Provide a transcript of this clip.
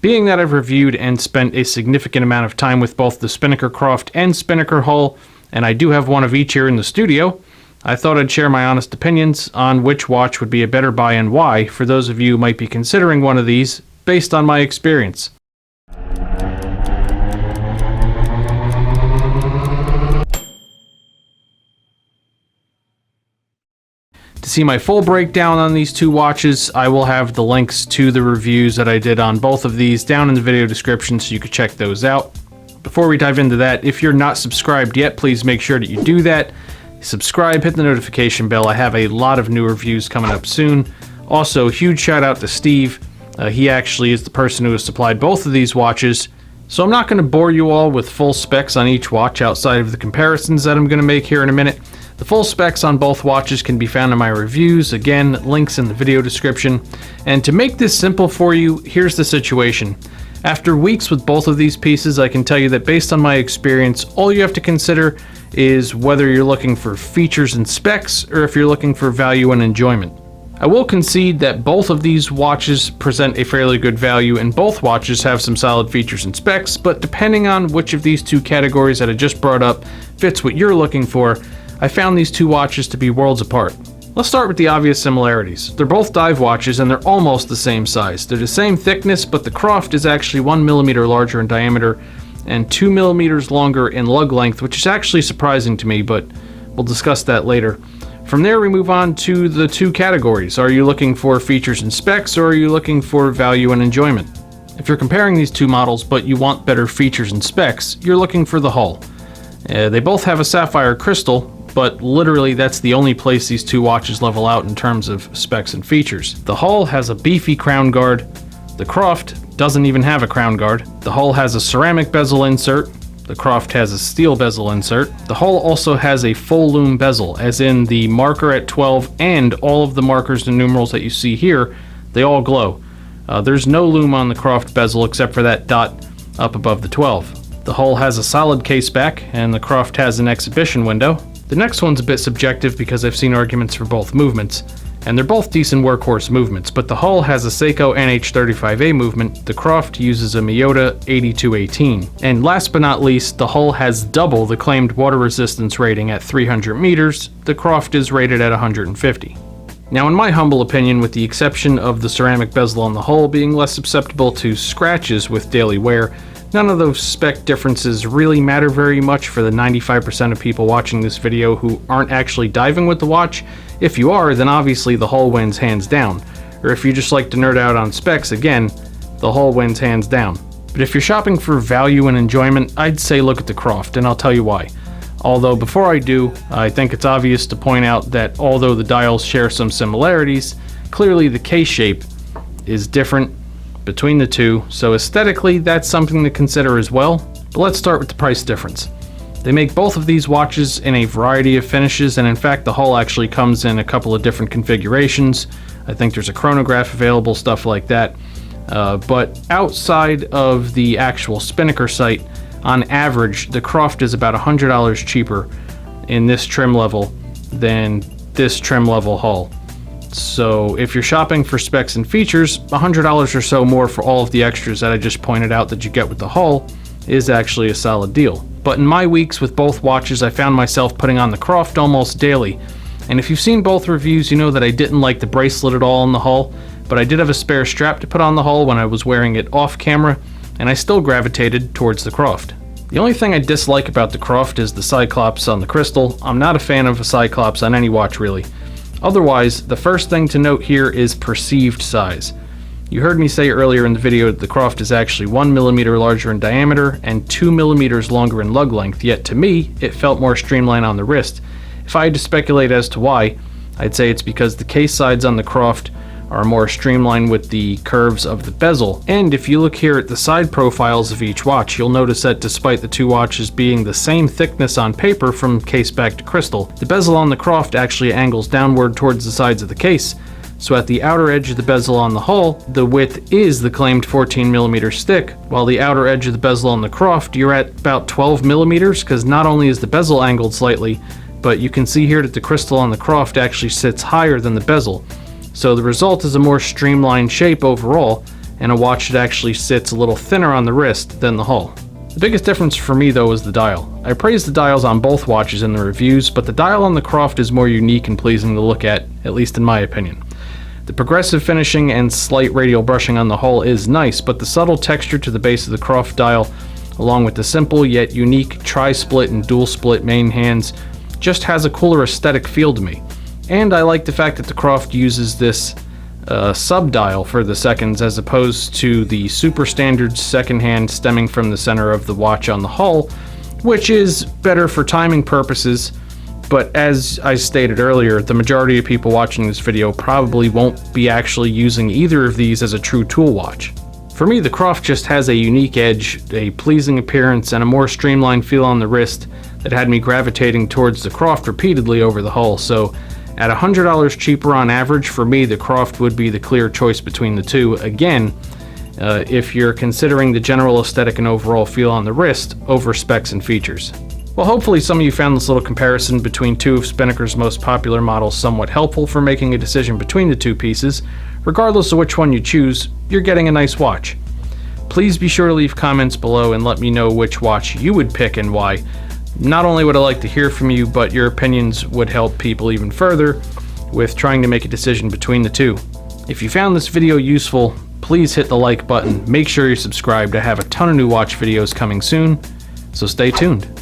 Being that I've reviewed and spent a significant amount of time with both the Spinnaker Croft and Spinnaker hull, and I do have one of each here in the studio, I thought I'd share my honest opinions on which watch would be a better buy and why for those of you who might be considering one of these based on my experience. To see my full breakdown on these two watches, I will have the links to the reviews that I did on both of these down in the video description so you can check those out. Before we dive into that, if you're not subscribed yet, please make sure that you do that. Subscribe, hit the notification bell. I have a lot of new reviews coming up soon. Also, huge shout out to Steve. He actually is the person who has supplied both of these watches. So I'm not going to bore you all with full specs on each watch outside of the comparisons that I'm going to make here in a minute. The full specs on both watches can be found in my reviews. Again, links in the video description. And to make this simple for you, here's the situation. After weeks with both of these pieces, I can tell you that based on my experience, all you have to consider is whether you're looking for features and specs or if you're looking for value and enjoyment. I will concede that both of these watches present a fairly good value and both watches have some solid features and specs, but depending on which of these two categories that I just brought up fits what you're looking for, I found these two watches to be worlds apart. Let's start with the obvious similarities. They're both dive watches and they're almost the same size. They're the same thickness, but the Croft is actually 1 millimeter larger in diameter and 2 millimeters longer in lug length, which is actually surprising to me, but we'll discuss that later. From there, we move on to the two categories. Are you looking for features and specs, or are you looking for value and enjoyment? If you're comparing these two models, but you want better features and specs, you're looking for the hull. They both have a sapphire crystal, but literally that's the only place these two watches level out in terms of specs and features. The hull has a beefy crown guard. The Croft doesn't even have a crown guard. The hull has a ceramic bezel insert. The Croft has a steel bezel insert. The hull also has a full lume bezel, as in the marker at 12 and all of the markers and numerals that you see here, they all glow. There's no lume on the Croft bezel except for that dot up above the 12. The hull has a solid case back, and the Croft has an exhibition window. The next one's a bit subjective because I've seen arguments for both movements, and they're both decent workhorse movements, but the hull has a Seiko NH35A movement, the Croft uses a Miyota 8218. And last but not least, the hull has double the claimed water resistance rating at 300 meters, the Croft is rated at 150. Now, in my humble opinion, with the exception of the ceramic bezel on the hull being less susceptible to scratches with daily wear, none of those spec differences really matter very much for the 95% of people watching this video who aren't actually diving with the watch. If you are, then obviously the hull wins hands down. Or if you just like to nerd out on specs, again, the hull wins hands down. But if you're shopping for value and enjoyment, I'd say look at the Croft, and I'll tell you why. Although before I do, I think it's obvious to point out that although the dials share some similarities, clearly the case shape is different between the two, so aesthetically that's something to consider as well. But let's start with the price difference. They make both of these watches in a variety of finishes, and in fact the hull actually comes in a couple of different configurations. I think there's a chronograph available, stuff like that. But outside of the actual Spinnaker site, on average the Croft is about $100 cheaper in this trim level than this trim level hull. So if you're shopping for specs and features, $100 or so more for all of the extras that I just pointed out that you get with the hull is actually a solid deal. But in my weeks with both watches, I found myself putting on the Croft almost daily. And if you've seen both reviews, you know that I didn't like the bracelet at all on the hull, but I did have a spare strap to put on the hull when I was wearing it off camera, and I still gravitated towards the Croft. The only thing I dislike about the Croft is the Cyclops on the crystal. I'm not a fan of a Cyclops on any watch really. Otherwise, the first thing to note here is perceived size. You heard me say earlier in the video that the Croft is actually 1 millimeter larger in diameter and 2 millimeters longer in lug length, yet to me, it felt more streamlined on the wrist. If I had to speculate as to why, I'd say it's because the case sides on the Croft are more streamlined with the curves of the bezel. And if you look here at the side profiles of each watch, you'll notice that despite the two watches being the same thickness on paper from case back to crystal, the bezel on the Croft actually angles downward towards the sides of the case. So at the outer edge of the bezel on the hull, the width is the claimed 14 millimeter stick, while the outer edge of the bezel on the Croft, you're at about 12 millimeters, because not only is the bezel angled slightly, but you can see here that the crystal on the Croft actually sits higher than the bezel. So the result is a more streamlined shape overall, and a watch that actually sits a little thinner on the wrist than the hull. The biggest difference for me though is the dial. I praised the dials on both watches in the reviews, but the dial on the Croft is more unique and pleasing to look at least in my opinion. The progressive finishing and slight radial brushing on the hull is nice, but the subtle texture to the base of the Croft dial, along with the simple yet unique tri-split and dual split main hands, just has a cooler aesthetic feel to me. And I like the fact that the Croft uses this sub-dial for the seconds as opposed to the super standard second hand stemming from the center of the watch on the hull, which is better for timing purposes, but as I stated earlier, the majority of people watching this video probably won't be actually using either of these as a true tool watch. For me, the Croft just has a unique edge, a pleasing appearance, and a more streamlined feel on the wrist that had me gravitating towards the Croft repeatedly over the hull, so at $100 cheaper on average, for me, the Croft would be the clear choice between the two. Again, if you're considering the general aesthetic and overall feel on the wrist over specs and features. Well, hopefully some of you found this little comparison between two of Spinnaker's most popular models somewhat helpful for making a decision between the two pieces. Regardless of which one you choose, you're getting a nice watch. Please be sure to leave comments below and let me know which watch you would pick and why. Not only would I like to hear from you, but your opinions would help people even further with trying to make a decision between the two. If you found this video useful, please hit the like button. Make sure you're subscribed. I have a ton of new watch videos coming soon, so stay tuned.